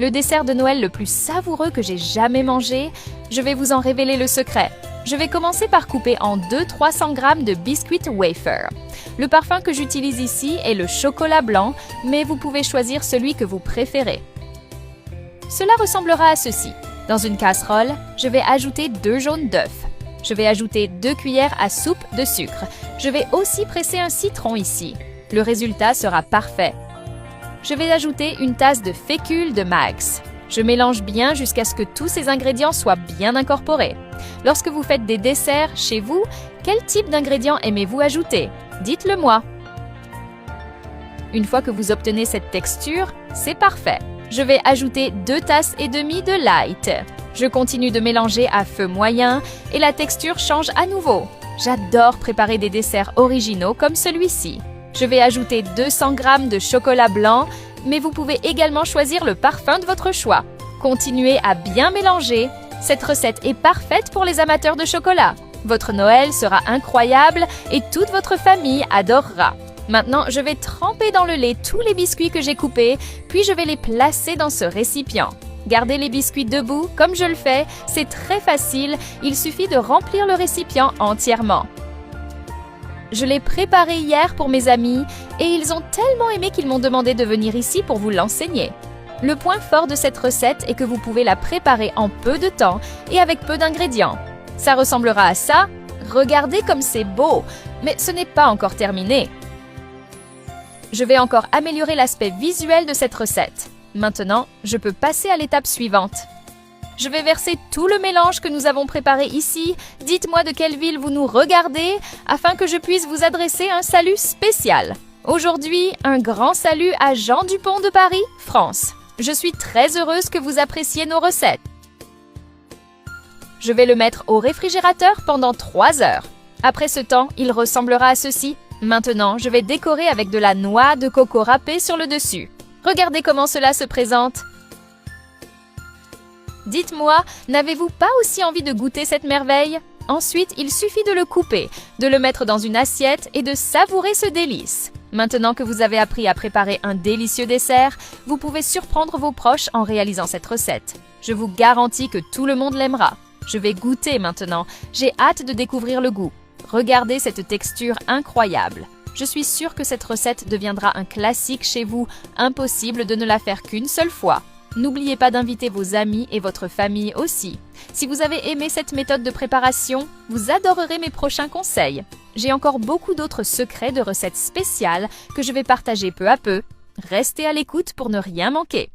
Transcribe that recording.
Le dessert de Noël le plus savoureux que j'ai jamais mangé, je vais vous en révéler le secret. Je vais commencer par couper en 200-300 g de biscuit wafer. Le parfum que j'utilise ici est le chocolat blanc, mais vous pouvez choisir celui que vous préférez. Cela ressemblera à ceci. Dans une casserole, je vais ajouter 2 jaunes d'œufs. Je vais ajouter 2 cuillères à soupe de sucre. Je vais aussi presser un citron ici. Le résultat sera parfait. Je vais ajouter une tasse de fécule de maïs. Je mélange bien jusqu'à ce que tous ces ingrédients soient bien incorporés. Lorsque vous faites des desserts chez vous, quel type d'ingrédients aimez-vous ajouter? Dites-le moi. Une fois que vous obtenez cette texture, c'est parfait. Je vais ajouter 2 tasses et demie de light. Je continue de mélanger à feu moyen et la texture change à nouveau. J'adore préparer des desserts originaux comme celui-ci. Je vais ajouter 200 g de chocolat blanc, mais vous pouvez également choisir le parfum de votre choix. Continuez à bien mélanger. Cette recette est parfaite pour les amateurs de chocolat. Votre Noël sera incroyable et toute votre famille adorera. Maintenant, je vais tremper dans le lait tous les biscuits que j'ai coupés, puis je vais les placer dans ce récipient. Gardez les biscuits debout, comme je le fais, c'est très facile, il suffit de remplir le récipient entièrement. Je l'ai préparé hier pour mes amis et ils ont tellement aimé qu'ils m'ont demandé de venir ici pour vous l'enseigner. Le point fort de cette recette est que vous pouvez la préparer en peu de temps et avec peu d'ingrédients. Ça ressemblera à ça. Regardez comme c'est beau, mais ce n'est pas encore terminé. Je vais encore améliorer l'aspect visuel de cette recette. Maintenant, je peux passer à l'étape suivante. Je vais verser tout le mélange que nous avons préparé ici. Dites-moi de quelle ville vous nous regardez afin que je puisse vous adresser un salut spécial. Aujourd'hui, un grand salut à Jean Dupont de Paris, France. Je suis très heureuse que vous appréciez nos recettes. Je vais le mettre au réfrigérateur pendant 3 heures. Après ce temps, il ressemblera à ceci. Maintenant, je vais décorer avec de la noix de coco râpée sur le dessus. Regardez comment cela se présente. Dites-moi, n'avez-vous pas aussi envie de goûter cette merveille? Ensuite, il suffit de le couper, de le mettre dans une assiette et de savourer ce délice. Maintenant que vous avez appris à préparer un délicieux dessert, vous pouvez surprendre vos proches en réalisant cette recette. Je vous garantis que tout le monde l'aimera. Je vais goûter maintenant. J'ai hâte de découvrir le goût. Regardez cette texture incroyable. Je suis sûre que cette recette deviendra un classique chez vous. Impossible de ne la faire qu'une seule fois. N'oubliez pas d'inviter vos amis et votre famille aussi. Si vous avez aimé cette méthode de préparation, vous adorerez mes prochains conseils. J'ai encore beaucoup d'autres secrets de recettes spéciales que je vais partager peu à peu. Restez à l'écoute pour ne rien manquer.